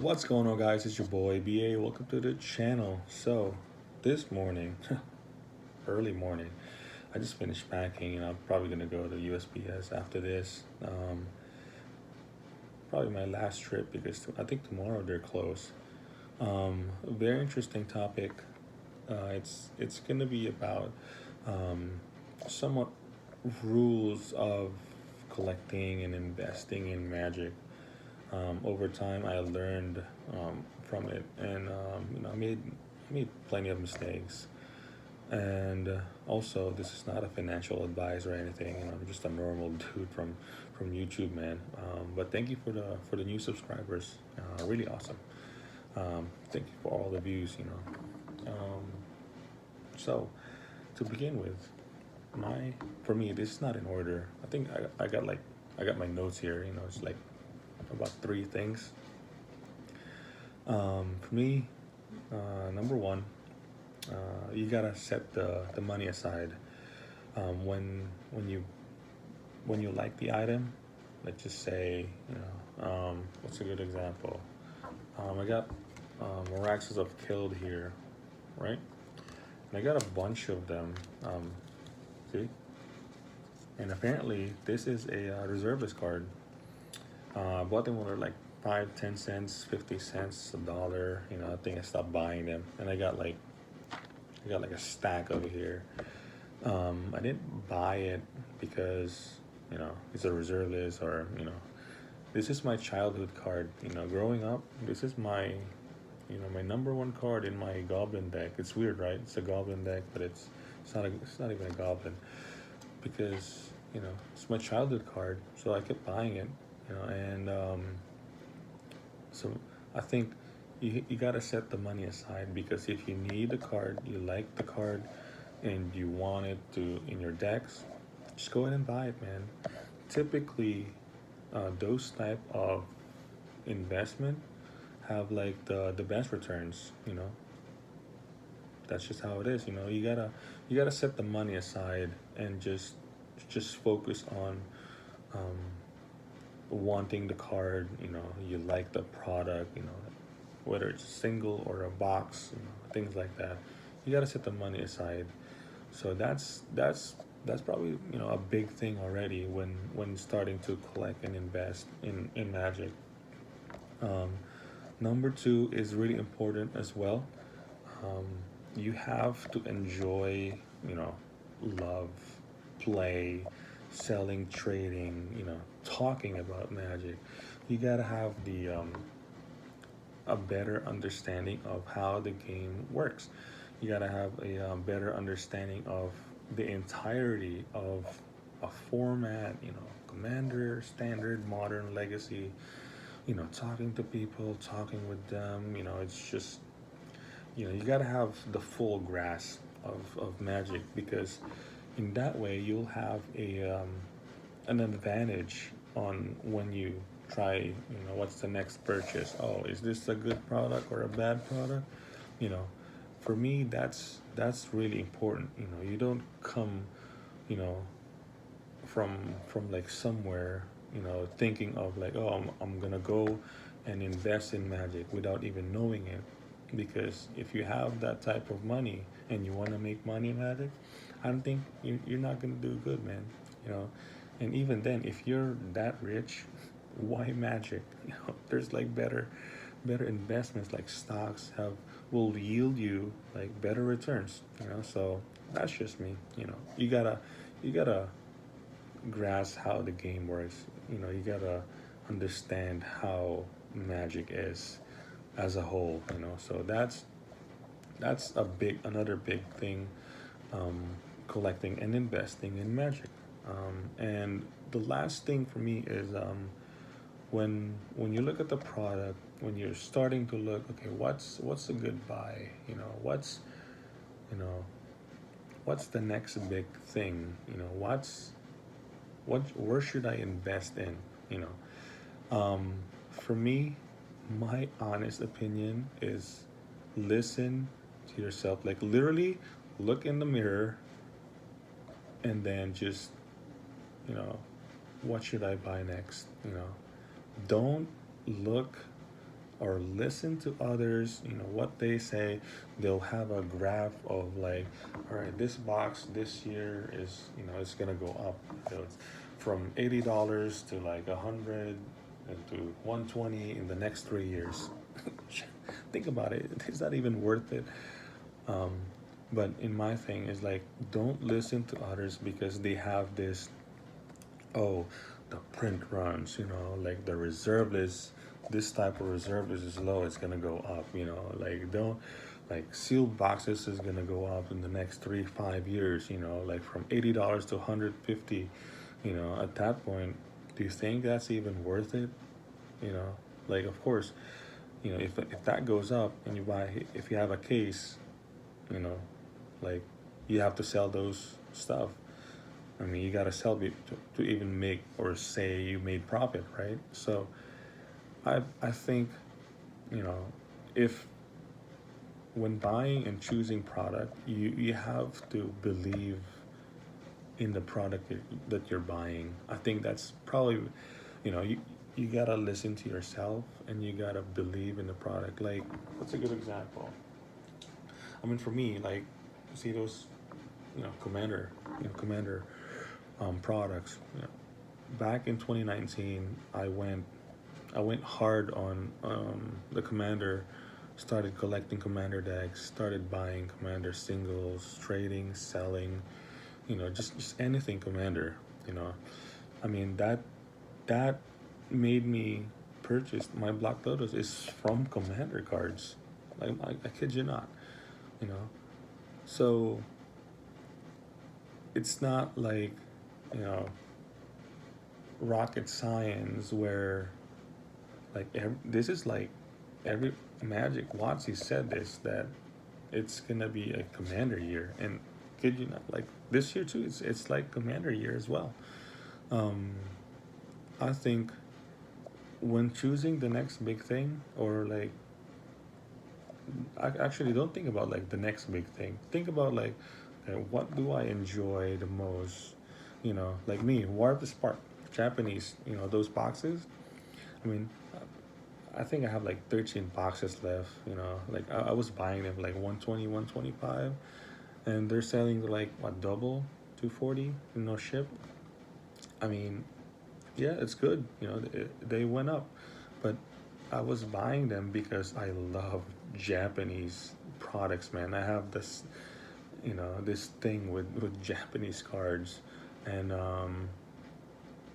What's going on, guys? It's your boy BA. Welcome to the channel. So, this morning, early morning, I just finished packing and I'm probably gonna go to USPS after this. Probably my last trip because I think tomorrow they're closed. A very interesting topic. It's gonna be about somewhat rules of collecting and investing in Magic. Over time, I learned from it, and I made plenty of mistakes. And also, this is not a financial advice or anything. I'm just a normal dude from YouTube, man. But thank you for the new subscribers. Really awesome. Thank you for all the views. So to begin with, my for me, this is not in order. I think I got my notes here. It's like about three things. For me, number one, you gotta set the money aside. When you like the item, let's just say, what's a good example? I got Miraxes of Killed here, right? And I got a bunch of them. See, and apparently this is a reservist card. I bought them when they're like 5, 10 cents, 50 cents, $1. I think I stopped buying them, and I got like a stack over here. I didn't buy it because it's a reserve list, or this is my childhood card. Growing up, this is my number one card in my goblin deck. It's weird, right? It's a goblin deck, but it's not even a goblin, because it's my childhood card. So I kept buying it, and so I think you gotta set the money aside, because if you need the card, you like the card, and you want it to in your decks, just go ahead and buy it, man. Typically, those type of investment have like the best returns. That's just how it is. You gotta set the money aside and just focus on um, wanting the card. You like the product. Whether it's single or a box, things like that. You gotta set the money aside. So that's probably a big thing already when starting to collect and invest in Magic. Um, Number two is really important as well. Um, you have to enjoy, love, play, selling, trading, talking about Magic. You gotta have the a better understanding of how the game works. You gotta have a better understanding of the entirety of a format, commander, standard, modern, legacy, talking to people, talking with them. It's just, you gotta have the full grasp of Magic, because in that way you'll have an advantage on when you try, what's the next purchase. Oh, is this a good product or a bad product? You know, for me, that's really important. You don't come, you know, from like somewhere, thinking of like, oh, I'm gonna go and invest in Magic without even knowing it. Because if you have that type of money and you want to make money in Magic, I don't think you're not gonna do good, man. You know, and even then, if you're that rich, why Magic? There's like better investments like stocks have will yield you like better returns. So that's just me. You gotta grasp how the game works. You gotta understand how Magic is as a whole. So that's another big thing, um, collecting and investing in Magic. And the last thing for me is, when you look at the product, when you're starting to look, okay, what's a good buy? You know what's the next big thing? Where should I invest in? You for me, my honest opinion is, listen to yourself. Like, literally look in the mirror, and then just, you know, what should I buy next? Don't look or listen to others, what they say. They'll have a graph of like, all right, this box this year is, it's gonna go up. So it's from $80 to like 100 and to 120 in the next 3 years. Think about it. Is that even worth it? Um, but in my thing is like, don't listen to others because they have this, oh, the print runs, like the reserve list, this type of reserve list is low, it's gonna go up, like don't, like sealed boxes is gonna go up in the next 3 5 years, like from $80 to 150, at that point, do you think that's even worth it? you know like of course, if that goes up and you buy, if you have a case, you know like you have to sell those stuff. I mean, you got to sell it to even make or say you made profit, right? So I think, you know if when buying and choosing product, you have to believe in the product that you're buying. I think that's probably, you gotta listen to yourself and you gotta believe in the product. Like, what's a good example? I mean, for me, like, see those, Commander products. Back in 2019, I went hard on the Commander. Started collecting Commander decks. Started buying Commander singles, trading, selling. Just anything Commander. I mean, that made me purchase my Black Lotus is from Commander cards. Like, I kid you not. You know, so it's not like, you know rocket science where, like, this is like every Magic Watsy said this, that it's gonna be a Commander year, and kid you not, like this year too, it's like Commander year as well. um I think when choosing the next big thing, or like, I actually don't think about like the next big thing. Think about like, what do I enjoy the most? Like me, War of the Spark, Japanese. Those boxes. I mean, I think I have like 13 boxes left. Like I was buying them like 120, 125, and they're selling like what, double, 240, ship. I mean, yeah, it's good. They went up, but I was buying them because I love Japanese products, man. I have this thing with Japanese cards, and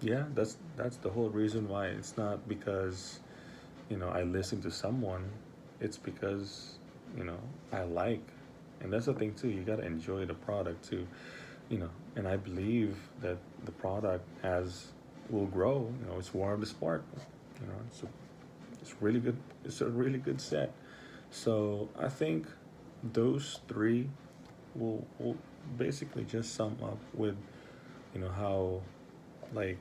yeah, that's the whole reason why. It's not because I listen to someone. It's because I like, and that's the thing too. You gotta enjoy the product too, And I believe that the product has will grow. It's War of the Spark. It's really good. It's a really good set. So I think those three will basically just sum up with how, like,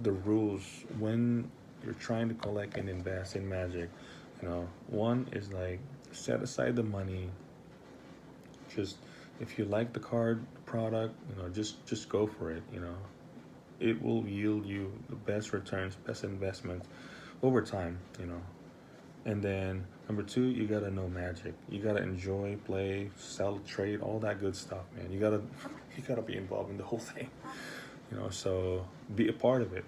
the rules when you're trying to collect and invest in Magic. One is like, set aside the money. Just, if you like the card product, just go for it. It will yield you the best returns, best investments over time. And then number two, you gotta know Magic. You gotta enjoy, play, sell, trade, all that good stuff, man. You gotta be involved in the whole thing. So be a part of it.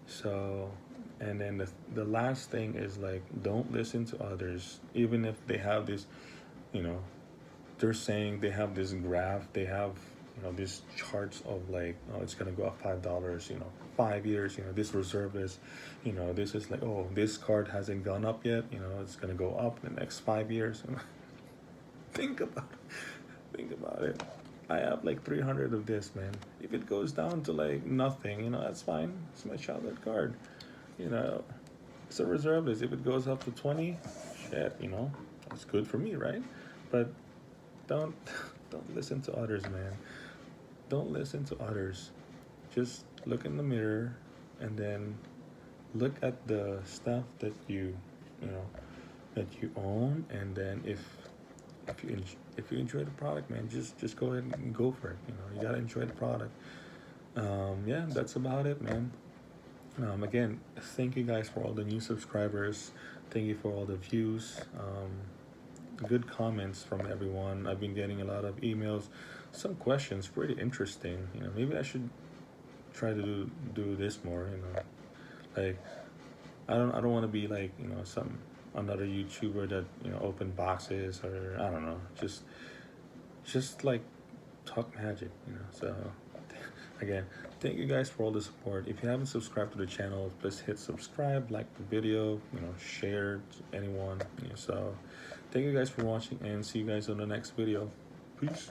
So, and then the last thing is like, don't listen to others, even if they have this, you know, they're saying they have this graph, they have these charts of like, oh, it's gonna go up $5, 5 years, this reserve is, this is like, oh, this card hasn't gone up yet, it's gonna go up in the next 5 years. think about think about it. I have like 300 of this, man. If it goes down to like nothing, that's fine. It's my childhood card. you know it's a reserve list. If it goes up to 20, shit, that's good for me, right? But don't don't listen to others, man. Don't listen to others. Just look in the mirror, and then look at the stuff that you know that you own, and then if you enjoy the product, man, just go ahead and go for it. You gotta enjoy the product. Yeah, that's about it, man. Again, thank you guys for all the new subscribers. Thank you for all the views. Good comments from everyone. I've been getting a lot of emails, some questions, pretty interesting. Maybe I should try to do this more. Like I don't want to be like some another YouTuber that open boxes, or I don't know, just like talk magic. So again, thank you guys for all the support. If you haven't subscribed to the channel, please hit subscribe, like the video, share to anyone. So thank you guys for watching, and see you guys on the next video. Peace.